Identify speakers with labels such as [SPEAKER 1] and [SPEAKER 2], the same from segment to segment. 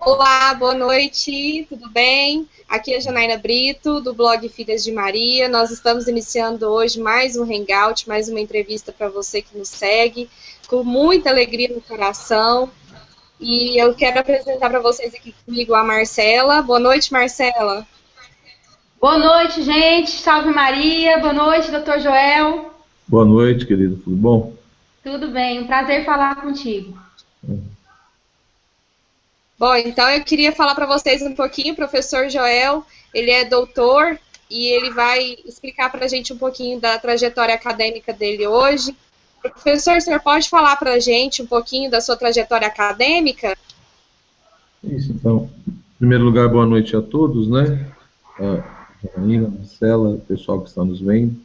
[SPEAKER 1] Olá, boa noite, tudo bem? Aqui é a Janaína Brito, do blog Filhas de Maria. Nós estamos iniciando hoje mais um Hangout, mais uma entrevista para você que nos segue, com muita alegria no coração. E eu quero apresentar para vocês aqui comigo a Marcela. Boa noite, Marcela.
[SPEAKER 2] Boa noite, gente. Salve Maria. Boa noite, doutor Joel.
[SPEAKER 3] Boa noite, querido. Tudo bom?
[SPEAKER 2] Tudo bem, um prazer falar contigo.
[SPEAKER 1] Bom, então eu queria falar para vocês um pouquinho, o professor Joel, ele é doutor e ele vai explicar para a gente um pouquinho da trajetória acadêmica dele hoje. Professor, o senhor pode falar para a gente um pouquinho da sua trajetória acadêmica?
[SPEAKER 3] Isso, então. Em primeiro lugar, boa noite a todos, né? Janaína, Marcela, pessoal que está nos vendo.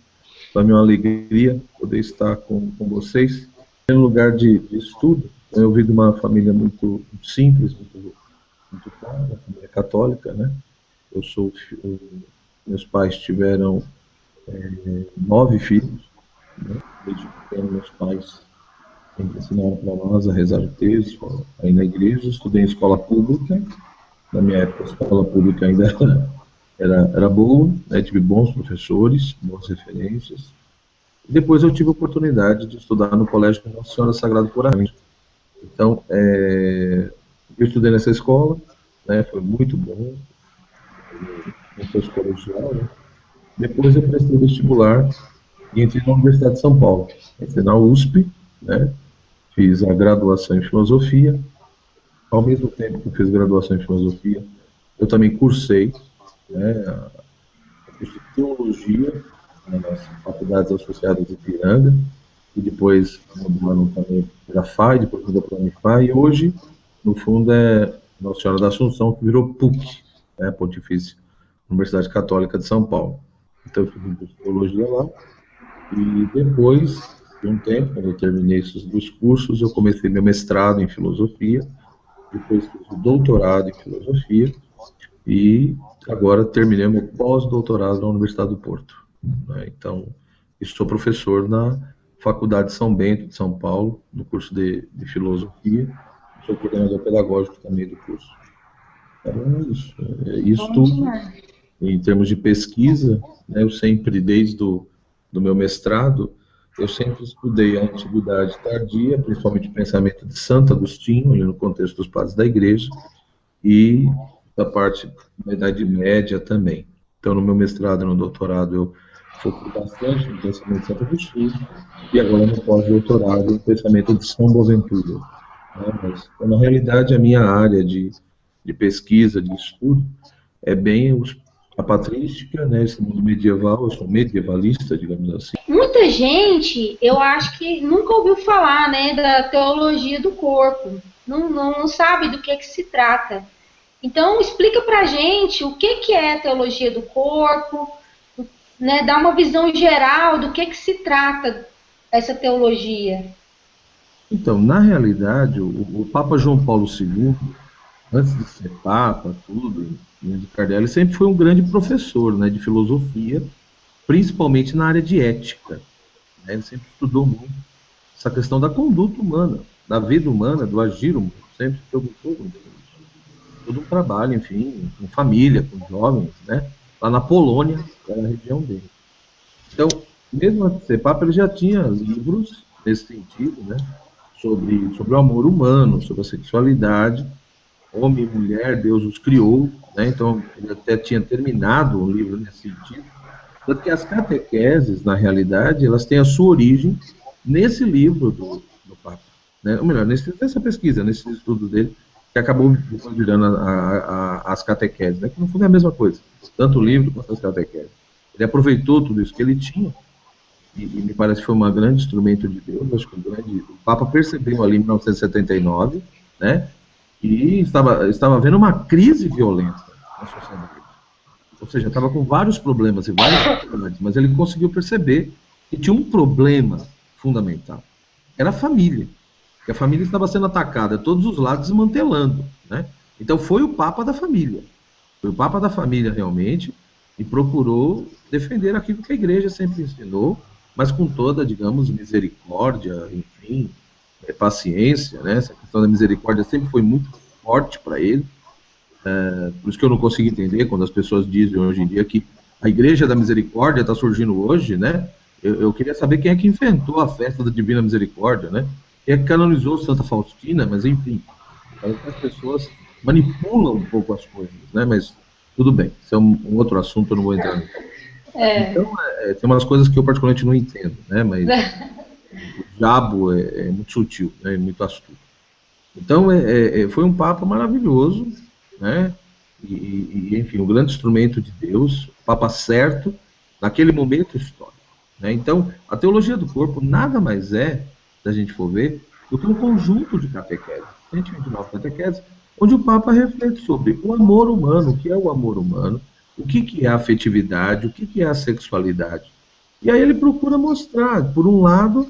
[SPEAKER 3] Para mim é uma alegria poder estar com vocês. Em primeiro lugar de estudo, eu vim de uma família muito simples, muito clara, uma família católica, né? Meus pais tiveram 9 filhos, né? Desde pequeno, meus pais sempre ensinaram para nós a rezar o texto, aí na igreja. Estudei em escola pública. Na minha época, a escola pública ainda era boa, né? Tive bons professores, boas referências. E depois eu tive a oportunidade de estudar no Colégio Nossa Senhora Sagrado Coração. Então, eu estudei nessa escola, né? Foi muito bom, no curso colegial, né? Depois eu prestei vestibular e entrei na Universidade de São Paulo. Entrei na USP, né? Fiz a graduação em filosofia. Ao mesmo tempo que eu fiz graduação em filosofia, eu também cursei, né, a curso de teologia, né, nas faculdades associadas de Ipiranga, e depois mudaram também para a FAI, depois mudou para a Unifai, e hoje, no fundo, é Nossa Senhora da Assunção, que virou PUC, né, Pontifícia Universidade Católica de São Paulo. Então eu fiz um curso de teologia lá, e depois de um tempo, quando eu terminei esses 2 cursos, eu comecei meu mestrado em filosofia, depois fiz o doutorado em filosofia e agora terminei meu pós-doutorado na Universidade do Porto, né? Então, estou professor na Faculdade São Bento de São Paulo, no curso de filosofia. Sou coordenador pedagógico também do curso. Então, isso tudo. Em termos de pesquisa, né, eu sempre, desde do meu mestrado, eu sempre estudei a antiguidade tardia, principalmente o pensamento de Santo Agostinho, ali no contexto dos padres da Igreja, e da parte da Idade Média também. Então, no meu mestrado e no doutorado, eu foquei bastante no pensamento de Santo Agostinho, e agora no pós-doutorado, no pensamento de São Boaventura. Né? Mas, na realidade, a minha área de pesquisa, de estudo, é bem a patrística, né, esse mundo medieval. Eu sou medievalista, digamos assim.
[SPEAKER 2] Muita gente, eu acho que nunca ouviu falar, né, da teologia do corpo. Não sabe do que se trata. Então, explica pra gente o que é a teologia do corpo, né, dá uma visão geral do que se trata essa teologia.
[SPEAKER 3] Então, na realidade, o Papa João Paulo II, antes de ser Papa, tudo, de Cardeal, ele sempre foi um grande professor, né, de filosofia, principalmente na área de ética, né? Ele sempre estudou muito essa questão da conduta humana, da vida humana, do agir humano, sempre se preocupou muito com isso. Todo um trabalho, enfim, com família, com jovens, né? Lá na Polônia, que era a região dele. Então, mesmo antes de ser Papa, ele já tinha livros nesse sentido, né? Sobre o amor humano, sobre a sexualidade, homem e mulher, Deus os criou, né? Então, ele até tinha terminado um livro nesse sentido. Tanto que as catequeses, na realidade, elas têm a sua origem nesse livro do Papa, né? Ou melhor, nessa pesquisa, nesse estudo dele, que acabou virando as catequeses, né? Que no fundo é a mesma coisa, tanto o livro quanto as catequeses. Ele aproveitou tudo isso que ele tinha, e me parece que foi um grande instrumento de Deus. Acho que o Papa percebeu ali em 1979, né? E estava havendo uma crise violenta na sociedade. Ou seja, estava com vários problemas e várias dificuldades, mas ele conseguiu perceber que tinha um problema fundamental. Era a família. Que a família estava sendo atacada de todos os lados, desmantelando, né? Então foi o Papa da família. Foi o Papa da família realmente, e procurou defender aquilo que a Igreja sempre ensinou, mas com toda, digamos, misericórdia, enfim, paciência, né? Essa questão da misericórdia sempre foi muito forte para ele, Por isso que eu não consigo entender quando as pessoas dizem hoje em dia que a Igreja da Misericórdia está surgindo hoje, né? Eu queria saber quem é que inventou a festa da Divina Misericórdia, né? Quem é que canonizou Santa Faustina, mas enfim, parece que as pessoas manipulam um pouco as coisas, né? Mas tudo bem, isso é um outro assunto, eu não vou entrar nisso. Então, tem umas coisas que eu particularmente não entendo, né? Mas o diabo é muito sutil, né? É muito astuto. Então, foi um Papa maravilhoso, né? Enfim, um grande instrumento de Deus, o Papa certo, naquele momento histórico. Né? Então, a teologia do corpo nada mais é, se a gente for ver, do que um conjunto de catequeses, 129 catequeses, onde o Papa reflete sobre o amor humano, o que é o amor humano, o que é a afetividade, o que é a sexualidade. E aí ele procura mostrar, por um lado,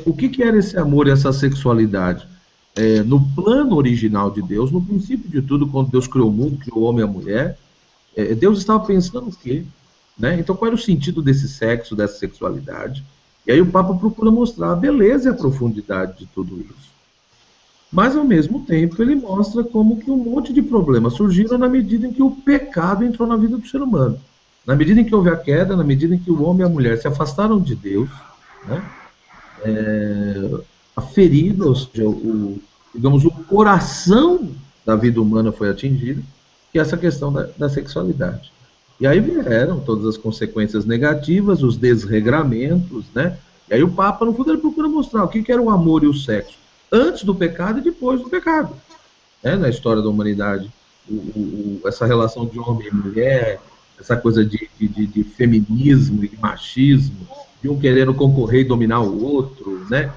[SPEAKER 3] o que era esse amor e essa sexualidade. No plano original de Deus, no princípio de tudo, quando Deus criou o mundo, criou o homem e a mulher, Deus estava pensando o quê? Né? Então, qual era o sentido desse sexo, dessa sexualidade? E aí o Papa procura mostrar a beleza e a profundidade de tudo isso. Mas, ao mesmo tempo, ele mostra como que um monte de problemas surgiram na medida em que o pecado entrou na vida do ser humano. Na medida em que houve a queda, na medida em que o homem e a mulher se afastaram de Deus, né? A ferida, ou seja, digamos, o coração da vida humana foi atingido, que é essa questão da sexualidade. E aí vieram todas as consequências negativas, os desregramentos, né? E aí o Papa, no fundo, ele procura mostrar o que era o amor e o sexo, antes do pecado e depois do pecado, né? Na história da humanidade. Essa relação de homem e mulher, essa coisa de feminismo e de machismo, de um querendo concorrer e dominar o outro, né?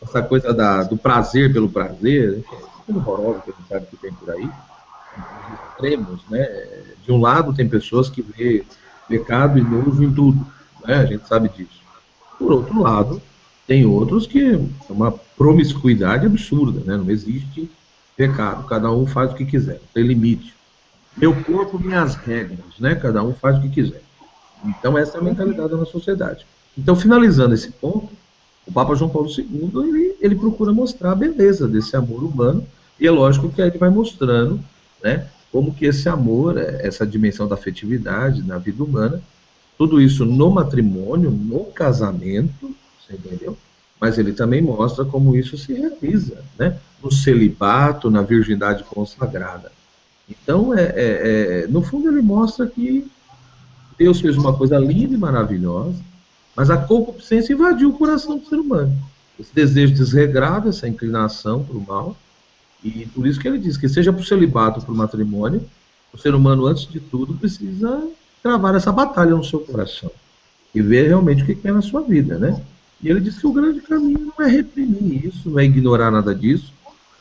[SPEAKER 3] Essa coisa do prazer pelo prazer, coisa horrorosa que a gente sabe que tem por aí, os extremos, né? De um lado tem pessoas que vê pecado e nojo em tudo, né? A gente sabe disso. Por outro lado, tem outros que é uma promiscuidade absurda, né? Não existe pecado, cada um faz o que quiser, não tem limite. Meu corpo, minhas regras, né? Cada um faz o que quiser. Então essa é a mentalidade da sociedade. Então, finalizando esse ponto, o Papa João Paulo II, ele procura mostrar a beleza desse amor humano, e é lógico que aí ele vai mostrando, né, como que esse amor, essa dimensão da afetividade na vida humana, tudo isso no matrimônio, no casamento, você entendeu? Mas ele também mostra como isso se realiza, né, no celibato, na virgindade consagrada. Então, no fundo, ele mostra que Deus fez uma coisa linda e maravilhosa, mas a concupiscência invadiu o coração do ser humano. Esse desejo desregrado, essa inclinação para o mal. E por isso que ele diz que seja para o celibato ou para o matrimônio, o ser humano, antes de tudo, precisa travar essa batalha no seu coração. E ver realmente o que quer na sua vida, né? E ele diz que o grande caminho não é reprimir isso, não é ignorar nada disso,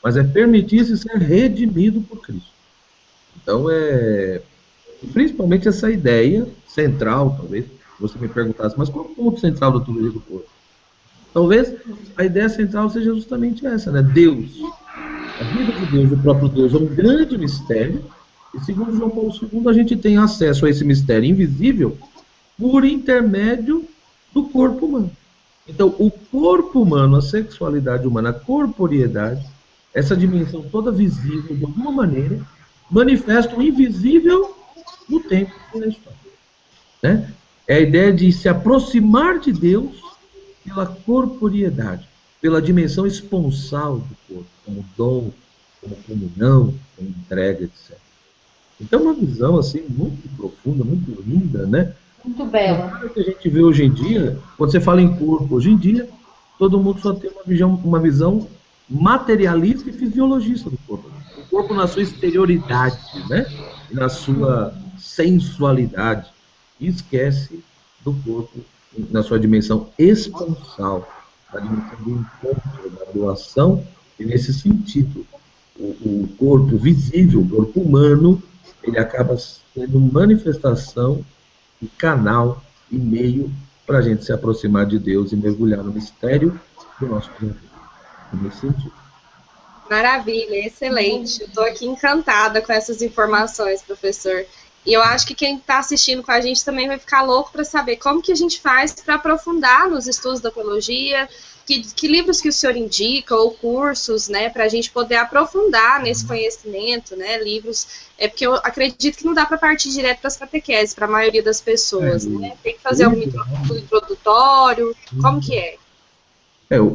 [SPEAKER 3] mas é permitir-se ser redimido por Cristo. Então, principalmente essa ideia central, talvez, você me perguntasse, mas qual é o ponto central da teologia do corpo? Talvez a ideia central seja justamente essa, né? Deus, a vida de Deus, o próprio Deus, é um grande mistério, e segundo João Paulo II, a gente tem acesso a esse mistério invisível por intermédio do corpo humano. Então, o corpo humano, a sexualidade humana, a corporeidade, essa dimensão toda visível, de alguma maneira, manifesta o invisível no tempo e na história. Né? É a ideia de se aproximar de Deus pela corporeidade, pela dimensão esponsal do corpo, como dom, como comunhão, como entrega, etc. Então, uma visão assim muito profunda, muito linda, né?
[SPEAKER 2] Muito bela.
[SPEAKER 3] O que a gente vê hoje em dia, quando você fala em corpo, hoje em dia, todo mundo só tem uma visão materialista e fisiologista do corpo. O corpo na sua exterioridade, né? E na sua sensualidade. E esquece do corpo na sua dimensão esponsal, na dimensão do encontro, da doação, e nesse sentido, o corpo visível, o corpo humano, ele acaba sendo manifestação e canal e meio para a gente se aproximar de Deus e mergulhar no mistério do nosso planeta. Nesse sentido.
[SPEAKER 1] Maravilha, excelente. Estou aqui encantada com essas informações, professor. E eu acho que quem está assistindo com a gente também vai ficar louco para saber como que a gente faz para aprofundar nos estudos da teologia, que livros que o senhor indica, ou cursos, né, para a gente poder aprofundar nesse conhecimento, né, livros, porque eu acredito que não dá para partir direto para as catequeses, para a maioria das pessoas, né, tem que fazer algum introdutório, como que é?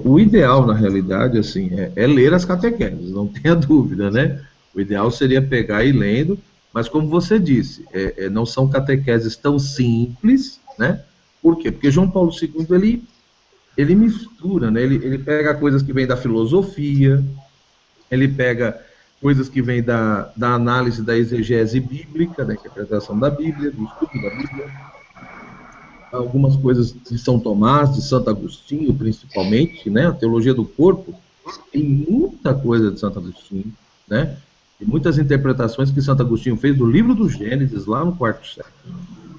[SPEAKER 3] O ideal, na realidade, assim, é ler as catequeses, não tenha dúvida, né? O ideal seria pegar e ir lendo, mas como você disse, não são catequeses tão simples, né? Por quê? Porque João Paulo II, ele mistura, né? Ele pega coisas que vêm da filosofia, ele pega coisas que vêm da análise da exegese bíblica, da interpretação da Bíblia, do estudo da Bíblia, algumas coisas de São Tomás, de Santo Agostinho, principalmente, né? A teologia do corpo, tem muita coisa de Santo Agostinho, né? E muitas interpretações que Santo Agostinho fez do livro do Gênesis, lá no quarto século.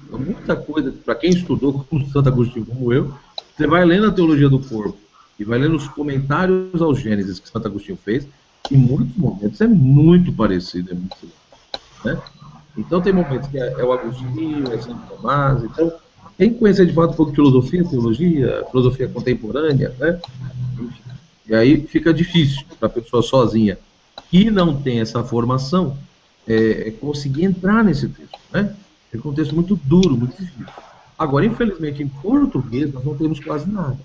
[SPEAKER 3] Então, muita coisa, para quem estudou com Santo Agostinho como eu, você vai lendo a teologia do corpo e vai lendo os comentários aos Gênesis que Santo Agostinho fez, em muitos momentos é muito parecido, né? Então tem momentos que é o Agostinho, é Santo Tomás, então quem conhecer de fato um pouco de filosofia, teologia, filosofia contemporânea, né? E aí fica difícil para a pessoa sozinha que não tem essa formação conseguir entrar nesse texto, né? É um texto muito duro, muito difícil. Agora, infelizmente, em português, nós não temos quase nada.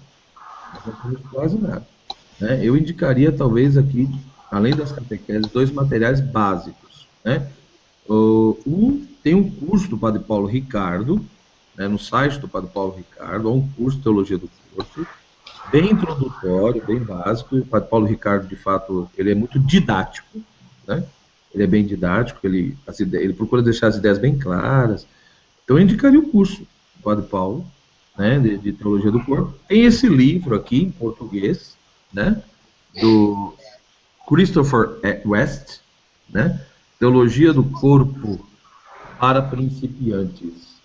[SPEAKER 3] Né? Eu indicaria, talvez, aqui, além das catequeses, 2 materiais básicos, né? Tem um curso do Padre Paulo Ricardo, né, no site do Padre Paulo Ricardo, há um curso de Teologia do Corpo, bem introdutório, bem básico. O Padre Paulo Ricardo, de fato, ele é muito didático, né? Ele é bem didático, ele procura deixar as ideias bem claras. Então, eu indicaria o curso do Padre Paulo, né, de Teologia do Corpo. Tem esse livro aqui, em português, né, do Christopher West, né, Teologia do Corpo para Principiantes.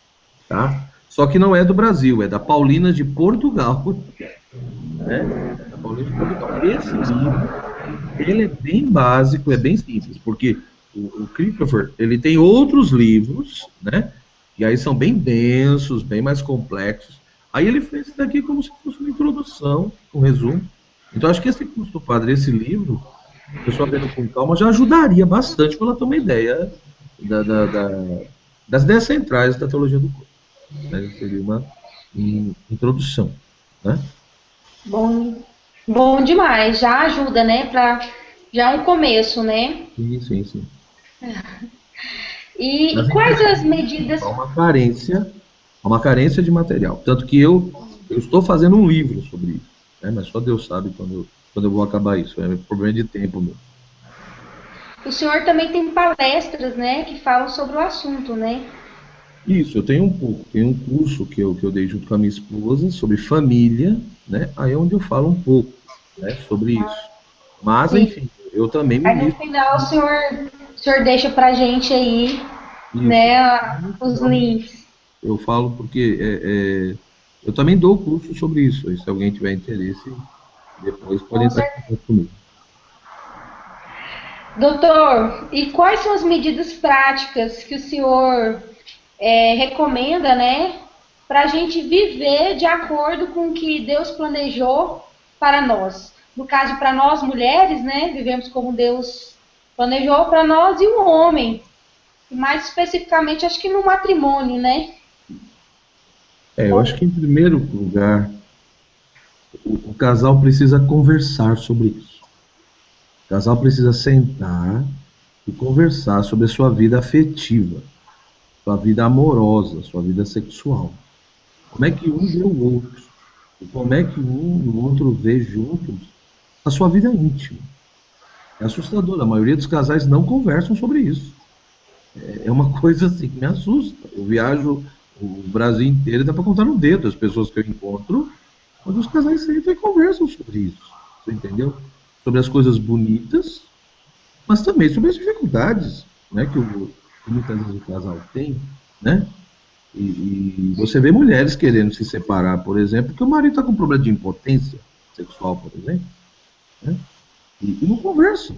[SPEAKER 3] Tá? Só que não é do Brasil, é da Paulina de Portugal. Né? Da Paulina de Portugal. Esse livro, ele é bem básico, é bem simples, porque o Christopher, ele tem outros livros, né? E aí são bem densos, bem mais complexos. Aí ele fez isso daqui como se fosse uma introdução, um resumo. Então acho que esse curso do padre, esse livro, a pessoa vendo com calma, já ajudaria bastante para ela ter uma ideia das ideias centrais da teologia do corpo. Né? Seria uma introdução, né?
[SPEAKER 2] Bom demais, já ajuda, né? Já é um começo, né?
[SPEAKER 3] Sim.
[SPEAKER 2] E quais as medidas?
[SPEAKER 3] Há uma carência de material. Tanto que eu estou fazendo um livro sobre isso, né? Mas só Deus sabe quando eu vou acabar isso. É problema de tempo mesmo.
[SPEAKER 2] O senhor também tem palestras, né? Que falam sobre o assunto, né?
[SPEAKER 3] Isso, eu tenho um pouco. Tem um curso que eu dei junto com a minha esposa sobre família, né? Aí é onde eu falo um pouco, né, sobre isso. Mas, sim, enfim, eu também me
[SPEAKER 2] aí no final o senhor deixa pra gente aí, isso, né, os links.
[SPEAKER 3] Eu falo porque eu também dou curso sobre isso. E se alguém tiver interesse, depois pode entrar em contato comigo.
[SPEAKER 2] Doutor, e quais são as medidas práticas que o senhor recomenda, né, para a gente viver de acordo com o que Deus planejou para nós? No caso, para nós mulheres, né, vivemos como Deus planejou para nós, e o homem, mais especificamente, acho que no matrimônio, né?
[SPEAKER 3] Eu acho que, em primeiro lugar, o casal precisa conversar sobre isso. O casal precisa sentar e conversar sobre a sua vida afetiva, sua vida amorosa, sua vida sexual. Como é que um vê o outro? E como é que um e o outro vê juntos a sua vida íntima? É assustador. A maioria dos casais não conversam sobre isso. É uma coisa assim que me assusta. Eu viajo o Brasil inteiro e dá para contar no dedo as pessoas que eu encontro, quando os casais sentam e conversam sobre isso. Você entendeu? Sobre as coisas bonitas, mas também sobre as dificuldades, né, que muitas vezes o casal tem, né? E você vê mulheres querendo se separar, por exemplo, porque o marido está com problema de impotência sexual, por exemplo, né? E não conversam.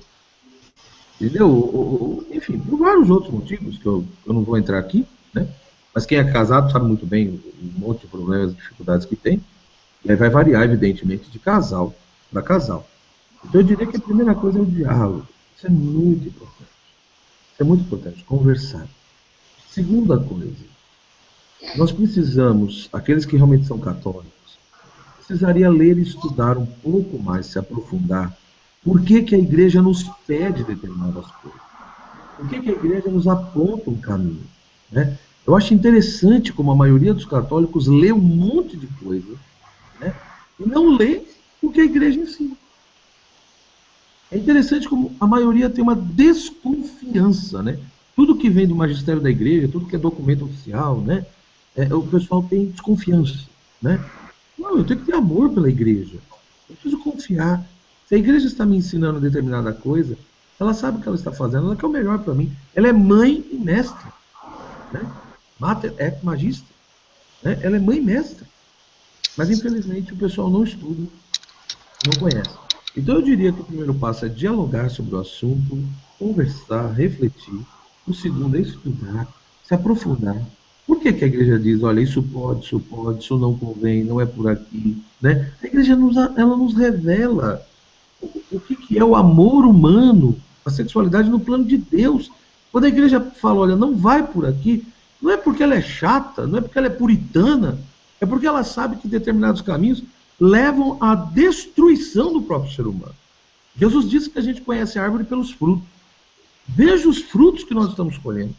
[SPEAKER 3] Entendeu? Enfim, por vários outros motivos que eu não vou entrar aqui, né? Mas quem é casado sabe muito bem um monte de problemas, dificuldades que tem. E aí vai variar, evidentemente, de casal para casal. Então eu diria que a primeira coisa é o diálogo. Isso é muito importante. Isso é muito importante, conversar. Segunda coisa, nós precisamos, aqueles que realmente são católicos, precisaria ler e estudar um pouco mais, se aprofundar. Por que, que a igreja nos pede determinadas coisas? Por que, que a igreja nos aponta um caminho? Né? Eu acho interessante como a maioria dos católicos lê um monte de coisa, né? E não lê o que a igreja ensina. É interessante como a maioria tem uma desconfiança, né? Tudo que vem do magistério da igreja, tudo que é documento oficial, né? O pessoal tem desconfiança, né? Não, eu tenho que ter amor pela igreja. Eu preciso confiar. Se a igreja está me ensinando determinada coisa, ela sabe o que ela está fazendo, ela quer o melhor para mim. Ela é mãe e mestra, né? Mater et magistra, né? Ela é mãe e mestra. Mas infelizmente o pessoal não estuda, não conhece. Então eu diria que o primeiro passo é dialogar sobre o assunto, conversar, refletir. O segundo é estudar, se aprofundar. Por que, que a igreja diz, olha, isso pode, isso não convém, não é por aqui, né? A igreja ela nos revela o que, que é o amor humano, a sexualidade no plano de Deus. Quando a igreja fala, olha, não vai por aqui, não é porque ela é chata, não é porque ela é puritana, é porque ela sabe que determinados caminhos levam à destruição do próprio ser humano. Jesus disse que a gente conhece a árvore pelos frutos. Veja os frutos que nós estamos colhendo.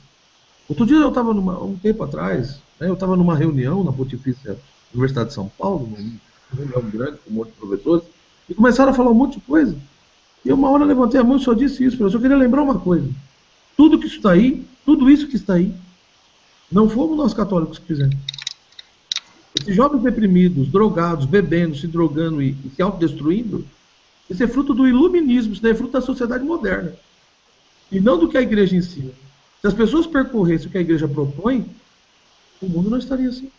[SPEAKER 3] Outro dia eu estava, um tempo atrás, né, eu estava numa reunião na Pontifícia Universidade de São Paulo, numa reunião grande com um monte de professores, e começaram a falar um monte de coisa. E uma hora eu levantei a mão e só disse isso, professor, eu queria lembrar uma coisa. Tudo que está aí, tudo isso que está aí, não fomos nós católicos que fizemos. Esses jovens deprimidos, drogados, bebendo, se drogando e se autodestruindo, isso é fruto do iluminismo, isso é fruto da sociedade moderna. E não do que a igreja ensina. Se as pessoas percorressem o que a igreja propõe, o mundo não estaria assim.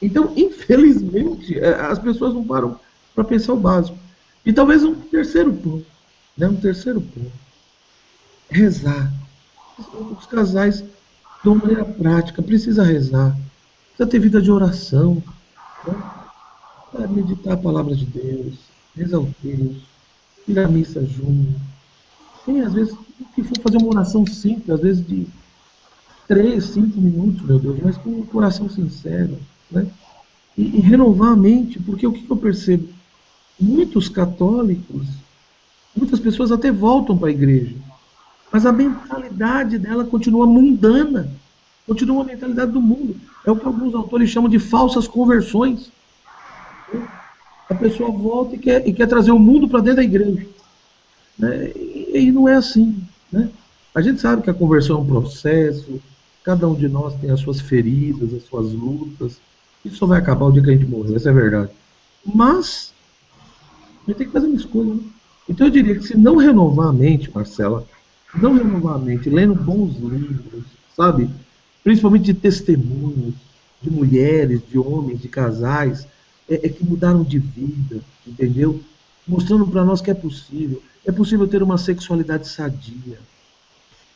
[SPEAKER 3] Então, infelizmente, as pessoas não param para pensar o básico. E talvez um terceiro ponto, né? Um terceiro ponto. Rezar. Os casais, de uma maneira prática, precisam rezar. Precisa ter vida de oração, né? Meditar a palavra de Deus, rezar o texto, ir à missa junto. Tem, às vezes, que for fazer uma oração simples, às vezes de 3, 5 minutos, meu Deus, mas com um coração sincero, né? E renovar a mente, porque o que eu percebo? Muitos católicos, muitas pessoas até voltam para a igreja, mas a mentalidade dela continua mundana, continua a mentalidade do mundo. É o que alguns autores chamam de falsas conversões. A pessoa volta e quer trazer o mundo para dentro da igreja. Né? E não é assim. Né? A gente sabe que a conversão é um processo, cada um de nós tem as suas feridas, as suas lutas. Isso só vai acabar o dia que a gente morrer, essa é a verdade. Mas, a gente tem que fazer uma escolha. Né? Então eu diria que se não renovar a mente, Marcela, não renovar a mente, lendo bons livros, sabe? Principalmente de testemunhos, de mulheres, de homens, de casais, que mudaram de vida, entendeu? Mostrando para nós que é possível. É possível ter uma sexualidade sadia.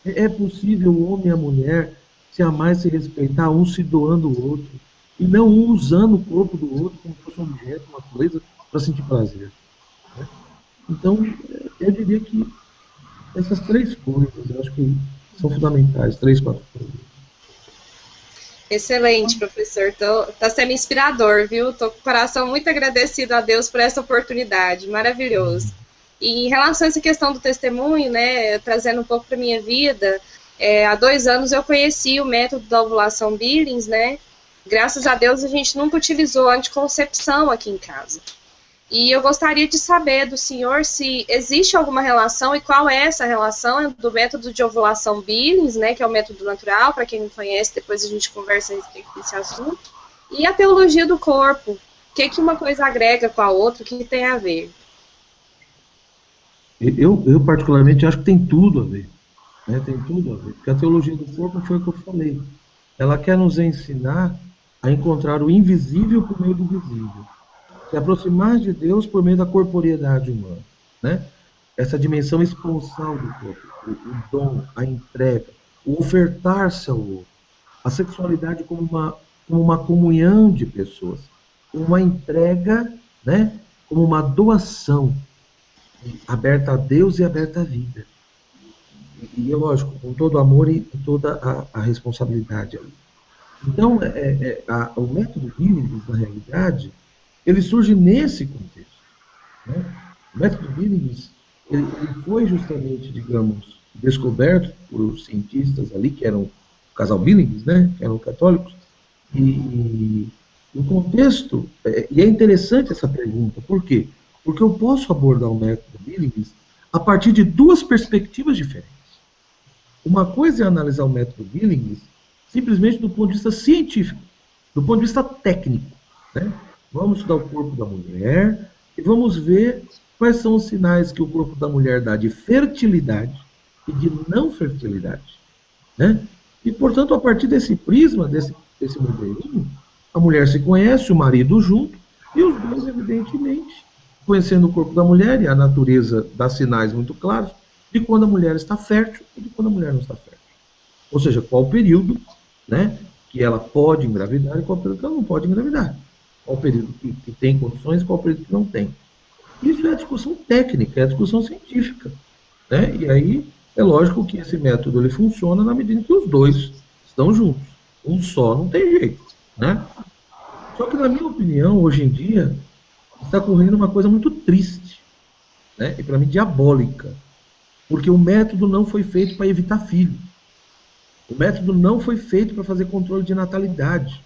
[SPEAKER 3] É possível o homem e a mulher se amar e se respeitar, um se doando o outro. E não um usando o corpo do outro como se fosse um objeto, uma coisa, para sentir prazer. Né? Então, eu diria que essas 3 coisas, eu acho que são fundamentais, 3, 4 coisas.
[SPEAKER 1] Excelente, professor. Tá sendo inspirador, viu? Tô com o coração muito agradecido a Deus por essa oportunidade. Maravilhoso. E em relação a essa questão do testemunho, né, trazendo um pouco para minha vida, há 2 anos eu conheci o método da ovulação Billings, né? Graças a Deus a gente nunca utilizou anticoncepção aqui em casa. E eu gostaria de saber do senhor se existe alguma relação e qual é essa relação do método de ovulação Billings, né, que é o método natural, para quem não conhece, depois a gente conversa a respeito desse assunto, e a teologia do corpo. O que uma coisa agrega com a outra, o que tem a ver?
[SPEAKER 3] Eu particularmente acho que tem tudo a ver. Né? Tem tudo a ver. Porque a teologia do corpo foi o que eu falei. Ela quer nos ensinar a encontrar o invisível por meio do visível. Se aproximar de Deus por meio da corporeidade humana. Né? essa dimensão esponsal do corpo, o dom, a entrega, o ofertar-se ao outro, a sexualidade como uma comunhão de pessoas, uma entrega, né, como uma doação aberta a Deus e aberta à vida. E é lógico, com todo o amor e toda a responsabilidade. Então, o método Billings, na realidade, ele surge nesse contexto. Né? O método Billings, ele foi justamente, digamos, descoberto por cientistas ali, que eram o casal Billings, né? Que eram católicos, e no contexto, e é interessante essa pergunta, por quê? Porque eu posso abordar o método Billings a partir de duas perspectivas diferentes. Uma coisa é analisar o método Billings simplesmente do ponto de vista científico, do ponto de vista técnico. Né? Vamos estudar o corpo da mulher e vamos ver quais são os sinais que o corpo da mulher dá de fertilidade e de não fertilidade. Né? E, portanto, a partir desse prisma, desse modelinho, a mulher se conhece, o marido junto, e os dois, evidentemente, conhecendo o corpo da mulher, e a natureza dá sinais muito claros de quando a mulher está fértil e de quando a mulher não está fértil. Ou seja, qual o período, né, que ela pode engravidar e qual o período que ela não pode engravidar. Qual o período que tem condições e qual o período que não tem. Isso é a discussão técnica, é a discussão científica. Né? E aí, é lógico que esse método ele funciona na medida em que os dois estão juntos. Um só não tem jeito. Né? Só que, na minha opinião, hoje em dia, está ocorrendo uma coisa muito triste, né? E para mim diabólica, porque o método não foi feito para evitar filho. O método não foi feito para fazer controle de natalidade.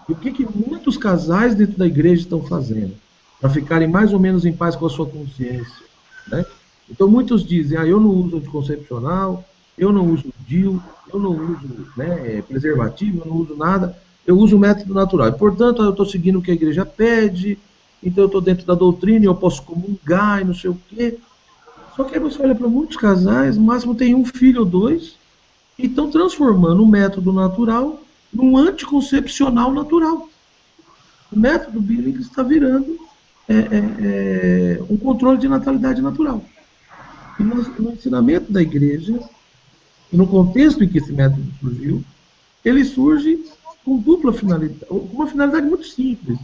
[SPEAKER 3] E o que muitos casais dentro da igreja estão fazendo? Para ficarem mais ou menos em paz com a sua consciência. Né? Então muitos dizem, eu não uso anticoncepcional, eu não uso DIU, eu não uso, né, preservativo, eu não uso nada, eu uso o método natural. E, portanto, eu estou seguindo o que a igreja pede, então eu estou dentro da doutrina, eu posso comungar e não sei o quê. Só que aí você olha para muitos casais, no máximo tem um filho ou dois, e estão transformando o método natural num anticoncepcional natural. O método Billings está virando um controle de natalidade natural. E no ensinamento da igreja, e no contexto em que esse método surgiu, ele surge com dupla finalidade, uma finalidade muito simples.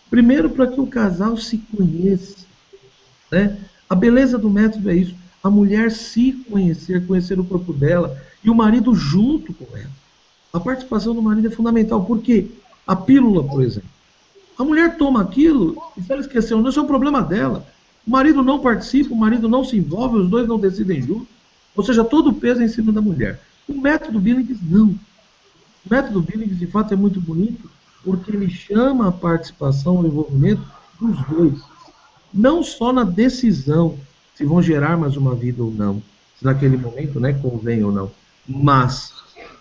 [SPEAKER 3] Primeiro, para que o casal se conheça. Né? A beleza do método é isso. A mulher se conhecer, conhecer o corpo dela, e o marido junto com ela. A participação do marido é fundamental. Por quê? A pílula, por exemplo. A mulher toma aquilo, e se ela esqueceu, não, isso é um problema dela. O marido não participa, o marido não se envolve, os dois não decidem juntos. Ou seja, todo o peso é em cima da mulher. O método Billings, não. O método Billings, de fato, é muito bonito, porque ele chama a participação, o envolvimento dos dois. Não só na decisão se vão gerar mais uma vida ou não, se naquele momento, né, convém ou não, mas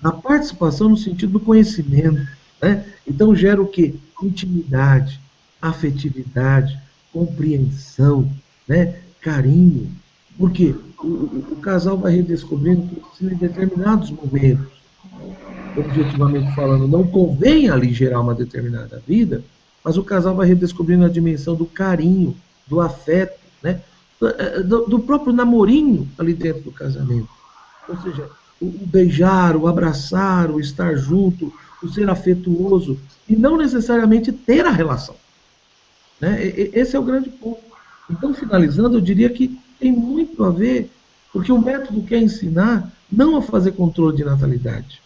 [SPEAKER 3] na participação no sentido do conhecimento. Né? Então gera o quê? Intimidade, afetividade, compreensão, né? Carinho. Porque o casal vai redescobrindo que se em determinados momentos, objetivamente falando, não convém ali gerar uma determinada vida, mas o casal vai redescobrindo a dimensão do carinho, do afeto, né? do próprio namorinho ali dentro do casamento. Ou seja, o beijar, o abraçar, o estar junto, o ser afetuoso, e não necessariamente ter a relação. Né? Esse é o grande ponto. Então, finalizando, eu diria que tem muito a ver, porque o método quer ensinar não a fazer controle de natalidade.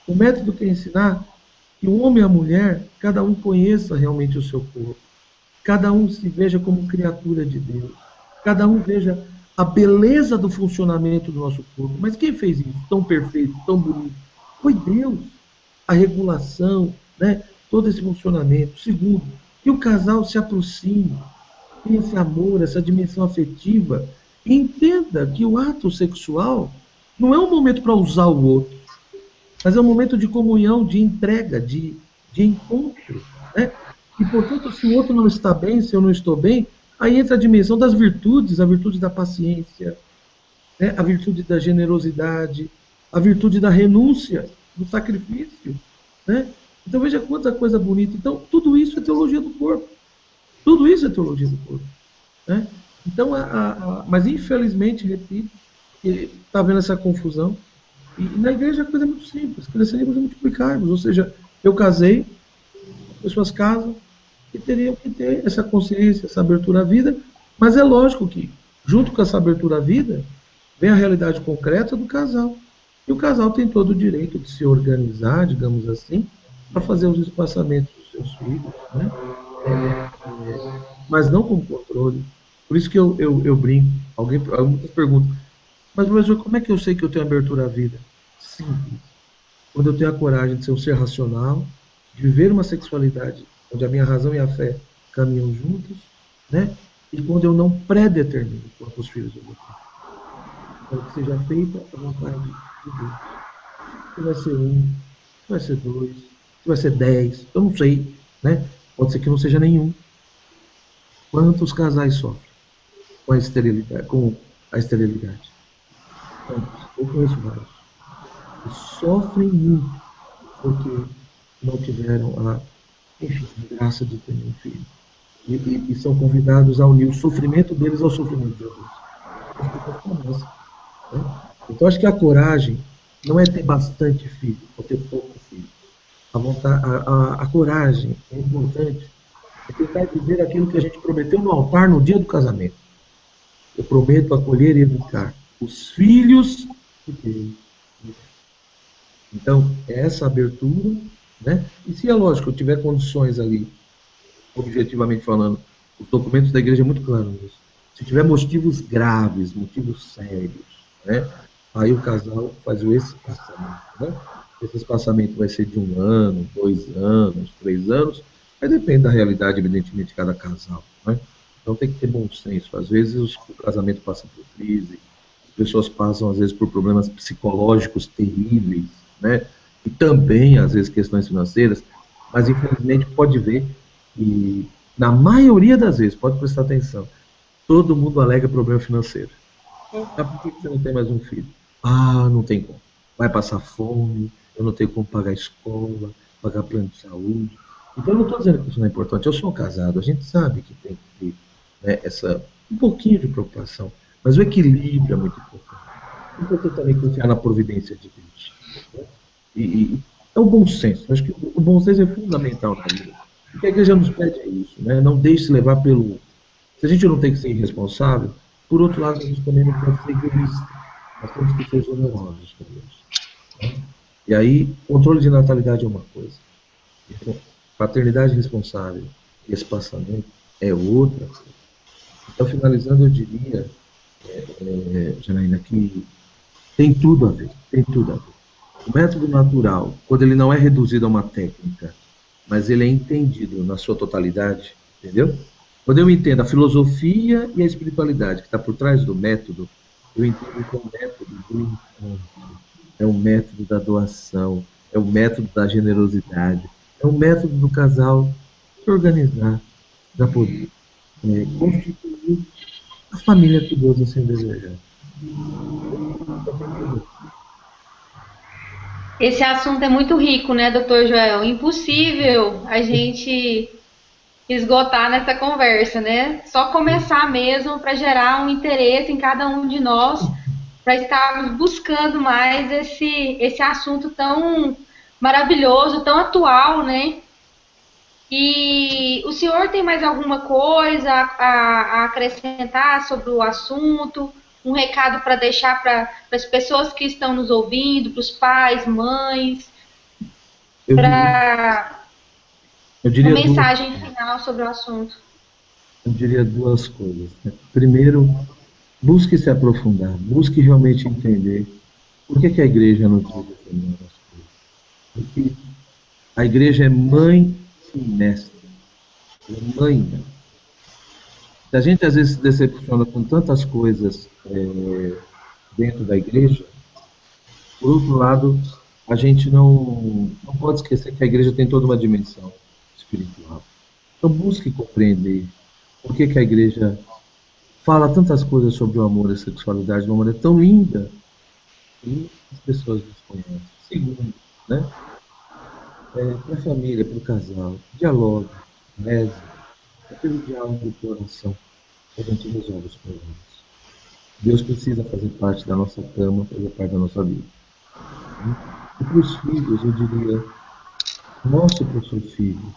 [SPEAKER 3] O método quer ensinar que o homem e a mulher, cada um conheça realmente o seu corpo, cada um se veja como criatura de Deus, cada um veja a beleza do funcionamento do nosso corpo. Mas quem fez isso tão perfeito, tão bonito? Foi Deus. A regulação, né? Todo esse funcionamento. Segundo, que o casal se aproxime, tenha esse amor, essa dimensão afetiva, e entenda que o ato sexual não é um momento para usar o outro, mas é um momento de comunhão, de entrega, de encontro. Né? E, portanto, se o outro não está bem, se eu não estou bem, aí entra a dimensão das virtudes, a virtude da paciência, né? A virtude da generosidade, a virtude da renúncia, do sacrifício. Né? Então veja quanta coisa bonita. Então tudo isso é teologia do corpo. Tudo isso é teologia do corpo. Né? Então, mas infelizmente, repito, está havendo essa confusão. E na igreja a coisa é muito simples, cresceremos e multiplicarmos. Ou seja, eu casei, as pessoas casam, e teriam que ter essa consciência, essa abertura à vida, mas é lógico que, junto com essa abertura à vida, vem a realidade concreta do casal. E o casal tem todo o direito de se organizar, digamos assim, para fazer os espaçamentos dos seus filhos, né? Mas não com controle. Por isso que eu brinco. Algumas perguntam, mas professor, como é que eu sei que eu tenho abertura à vida? Simples. Quando eu tenho a coragem de ser um ser racional, de viver uma sexualidade onde a minha razão e a fé caminham juntos, né? E quando eu não predetermino quantos filhos eu vou ter. Então, que seja feita a vontade de Deus. Se vai ser um, se vai ser dois, se vai ser 10, eu não sei, né? Pode ser que não seja nenhum. Quantos casais sofrem com a esterilidade? Eu conheço vários. E sofrem muito porque não tiveram enfim, a graça de ter um filho. E são convidados a unir o sofrimento deles ao sofrimento de Deus. As pessoas começam, né? Então, acho que a coragem não é ter bastante filho ou ter pouco filho. A coragem é importante. É tentar dizer aquilo que a gente prometeu no altar no dia do casamento. Eu prometo acolher e educar os filhos de Deus. Então, é essa abertura, né? E se é lógico, eu tiver condições ali, objetivamente falando, os documentos da igreja é muito claro nisso. Se tiver motivos graves, motivos sérios, né? Aí o casal faz o espaçamento, né? Esse espaçamento vai ser de 1 ano, 2 anos, 3 anos, aí depende da realidade, evidentemente, de cada casal, né? Então tem que ter bom senso. Às vezes o casamento passa por crise, as pessoas passam, às vezes, por problemas psicológicos terríveis, né? E também, às vezes, questões financeiras, mas infelizmente pode ver e, na maioria das vezes, pode prestar atenção, todo mundo alega problema financeiro. Ah, por que você não tem mais um filho? Ah, não tem como. Vai passar fome, eu não tenho como pagar a escola, pagar plano de saúde. Então, eu não estou dizendo que isso não é importante. Eu sou casado, a gente sabe que tem que ter, né, um pouquinho de preocupação, mas o equilíbrio é muito importante. É importante também confiar na providência de Deus, né? É o bom senso. Acho que o bom senso é fundamental na vida. O que a igreja nos pede é isso, né? Não deixe se levar pelo. Se a gente não tem que ser irresponsável, por outro lado, a gente também não pode ser egoísta. Nós temos que ser generosos com Deus, né? E aí, controle de natalidade é uma coisa. Paternidade responsável e espaçamento é outra coisa. Então, finalizando, eu diria, Janaína, que tem tudo a ver, tem tudo a ver. O método natural, quando ele não é reduzido a uma técnica, mas ele é entendido na sua totalidade, entendeu? Quando eu entendo a filosofia e a espiritualidade que está por trás do método, eu entendo que é um método do encontro, é um método da doação, é um método da generosidade, é um método do casal se organizar para poder constituir a família que Deus assim deseja.
[SPEAKER 2] Esse assunto é muito rico, né, doutor Joel? Impossível a gente esgotar nessa conversa, né? Só começar mesmo para gerar um interesse em cada um de nós, para estarmos buscando mais esse assunto tão maravilhoso, tão atual, né? E o senhor tem mais alguma coisa a acrescentar sobre o assunto? Um recado para deixar para as pessoas que estão nos ouvindo, para os pais, mães,
[SPEAKER 3] Eu diria,
[SPEAKER 2] para
[SPEAKER 3] eu
[SPEAKER 2] uma
[SPEAKER 3] diria duas,
[SPEAKER 2] mensagem final sobre o assunto?
[SPEAKER 3] eu diria duas coisas, né? Primeiro, busque se aprofundar, busque realmente entender por que a igreja não diz determinadas coisas. Porque a igreja é mãe e mestre. Ela é mãe, né? Se a gente às vezes se decepciona com tantas coisas dentro da igreja, por outro lado, a gente não pode esquecer que a igreja tem toda uma dimensão espiritual. Então busque compreender por que a igreja fala tantas coisas sobre o amor e a sexualidade de uma maneira tão linda e as pessoas desconhecem. Segundo, né? Para a família, para o casal, dialogue, reze, aquele diálogo do coração. a gente resolve os problemas. Deus precisa fazer parte da nossa cama, fazer parte da nossa vida. E para os filhos, eu diria, mostre para o seu filho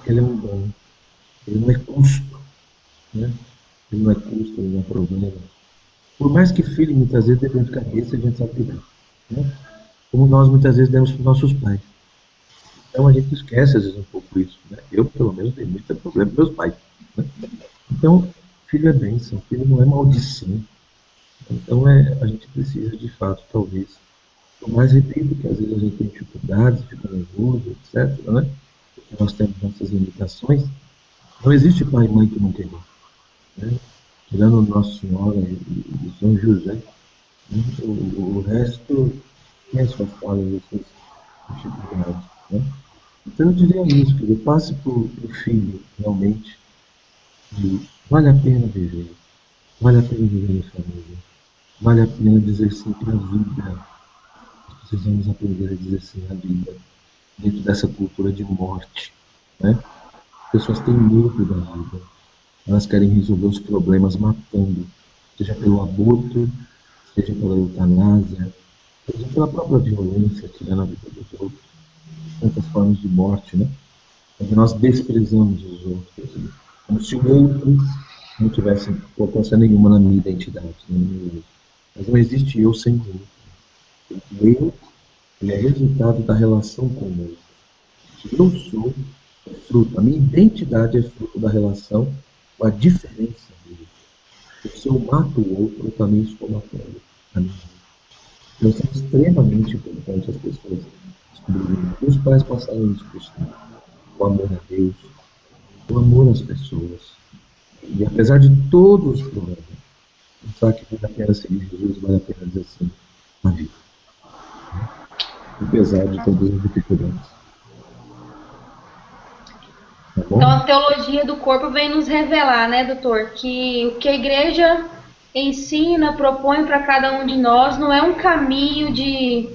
[SPEAKER 3] que ele é um dom, ele não é custo, né? Ele não é custo, ele não é problema. Por mais que filho muitas vezes dê dor de cabeça, a gente sabe que dá, né? Como nós muitas vezes demos para os nossos pais. Então a gente esquece às vezes um pouco isso, né? Eu, pelo menos, tenho muito problema com meus pais, né? Então, filho é bênção, filho não é maldição. Então a gente precisa, de fato, talvez, por mais repito que às vezes a gente tem dificuldades, fica nervoso, etc., né? Porque nós temos nossas limitações. Não existe pai e mãe que não tem dor, né? Tirando Nossa Senhora e São José, né? O resto tem as suas falhas, as suas dificuldades, né? Então eu diria isso, que ele passe para o filho realmente de vale a pena viver, vale a pena viver em família, vale a pena dizer sim para a vida. Nós precisamos aprender a dizer sim à vida, dentro dessa cultura de morte, né? As pessoas têm medo da vida, elas querem resolver os problemas matando, seja pelo aborto, seja pela eutanásia, seja pela própria violência, tirando a vida dos outros, tantas formas de morte, né? Onde nós desprezamos os outros, como se o outro não tivesse importância nenhuma na minha identidade, né? Mas não existe eu sem o outro. O eu, ele é resultado da relação com o outro. Eu sou fruto, a minha identidade é fruto da relação com a diferença dele. Se eu mato o outro, eu também estou matando a mim. Então, é extremamente importante as pessoas descobrirem. Os pais passaram isso por cima. O amor a Deus, o amor às pessoas. E apesar de todos os problemas, pensar que vale a pena seguir Jesus, vale a pena dizer assim na vida. Apesar de todas as dificuldades. Tá bom?
[SPEAKER 2] Então a teologia do corpo vem nos revelar, né, doutor, que o que a igreja ensina, propõe para cada um de nós não é um caminho de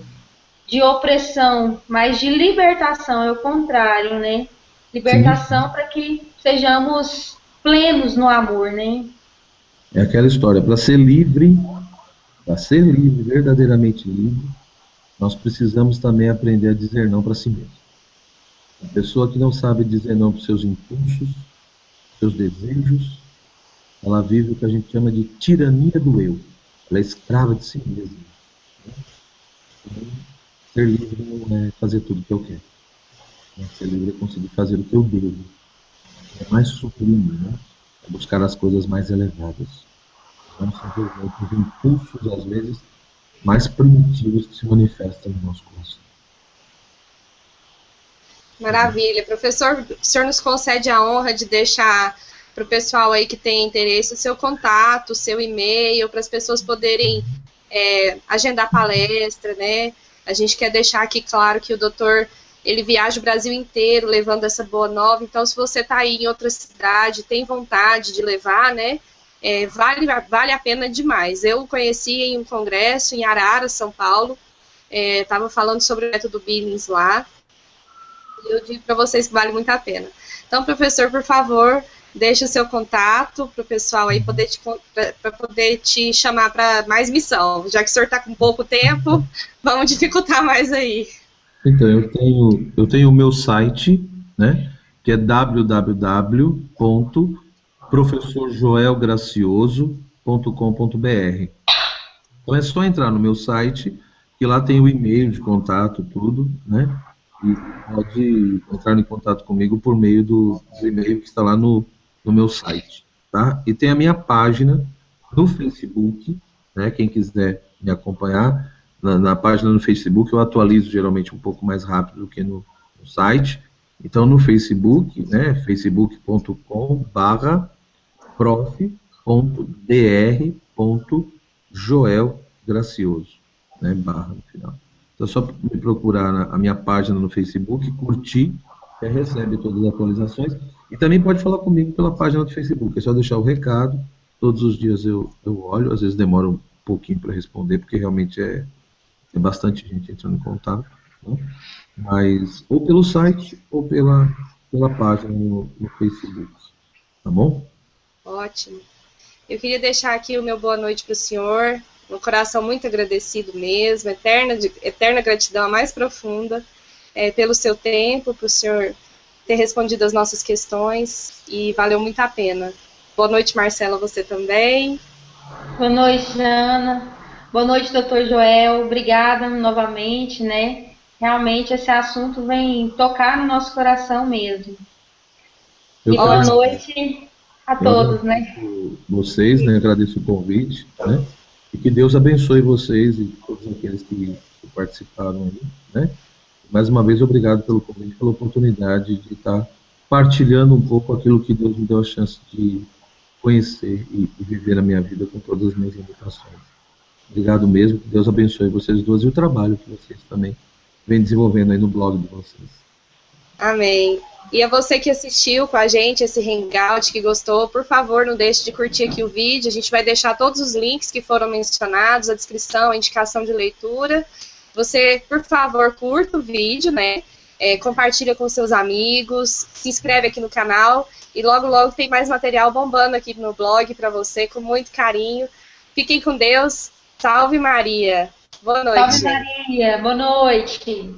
[SPEAKER 2] opressão, mas de libertação, é o contrário, né? Libertação para que sejamos plenos no amor, né?
[SPEAKER 3] É aquela história, para ser livre, verdadeiramente livre, nós precisamos também aprender a dizer não para si mesmo. A pessoa que não sabe dizer não para os seus impulsos, seus desejos, ela vive o que a gente chama de tirania do eu. Ela é escrava de si mesma. Então, ser livre não é fazer tudo o que eu quero. Ser livre é conseguir fazer o que eu devo. É mais sublime, né? É buscar as coisas mais elevadas. Não simplesmente os impulsos, às vezes, mais primitivos que se manifestam no nosso coração.
[SPEAKER 1] Maravilha. Professor, o senhor nos concede a honra de deixar para o pessoal aí que tem interesse o seu contato, o seu e-mail, para as pessoas poderem agendar palestra, né? A gente quer deixar aqui claro que o doutor, ele viaja o Brasil inteiro levando essa boa nova, então se você está aí em outra cidade, tem vontade de levar, né? Vale a pena demais. Eu conheci em um congresso em Arara, São Paulo, estava falando sobre o método Billings lá, e eu digo para vocês que vale muito a pena. Então, professor, por favor, deixe o seu contato para o pessoal aí poder te chamar para mais missão. Já que o senhor está com pouco tempo, vamos dificultar mais aí.
[SPEAKER 3] Então, eu tenho o meu site, né, que é www.professorjoelgracioso.com.br. Então é só entrar no meu site, que lá tem o e-mail de contato, tudo, né? E pode entrar em contato comigo por meio do e-mail que está lá no meu site, tá? E tem a minha página no Facebook, né? Quem quiser me acompanhar, na página no Facebook eu atualizo geralmente um pouco mais rápido do que no site. Então no Facebook, né? facebook.com/prof.dr.joelgracioso, né? Barra no final. Então é só me procurar a minha página no Facebook, curtir, que recebe todas as atualizações. E também pode falar comigo pela página do Facebook. É só deixar o recado. Todos os dias eu olho, às vezes demora um pouquinho para responder, porque realmente tem bastante gente entrando em contato, né? Mas ou pelo site ou pela página no Facebook. Tá bom?
[SPEAKER 1] Ótimo. Eu queria deixar aqui o meu boa noite para o senhor, um coração muito agradecido mesmo, eterna gratidão, a mais profunda, pelo seu tempo, por o senhor ter respondido as nossas questões, e valeu muito a pena. Boa noite, Marcela, você também.
[SPEAKER 2] Boa noite, Ana. Boa noite, doutor Joel. Obrigada novamente, né? Realmente esse assunto vem tocar no nosso coração mesmo. E boa noite a todos, né?
[SPEAKER 3] Vocês, né? Agradeço o convite, né? E que Deus abençoe vocês e todos aqueles que participaram aí, né? Mais uma vez, obrigado pelo convite, pela oportunidade de estar partilhando um pouco aquilo que Deus me deu a chance de conhecer e viver a minha vida com todas as minhas limitações. Obrigado mesmo, que Deus abençoe vocês duas e o trabalho que vocês também vêm desenvolvendo aí no blog de vocês.
[SPEAKER 1] Amém. E a você que assistiu com a gente esse Hangout, que gostou, por favor, não deixe de curtir aqui o vídeo. A gente vai deixar todos os links que foram mencionados, a descrição, a indicação de leitura. Você, por favor, curta o vídeo, né? Compartilha com seus amigos, se inscreve aqui no canal e logo, logo tem mais material bombando aqui no blog para você, com muito carinho. Fiquem com Deus. Salve Maria. Boa noite.
[SPEAKER 2] Salve Maria. Boa noite.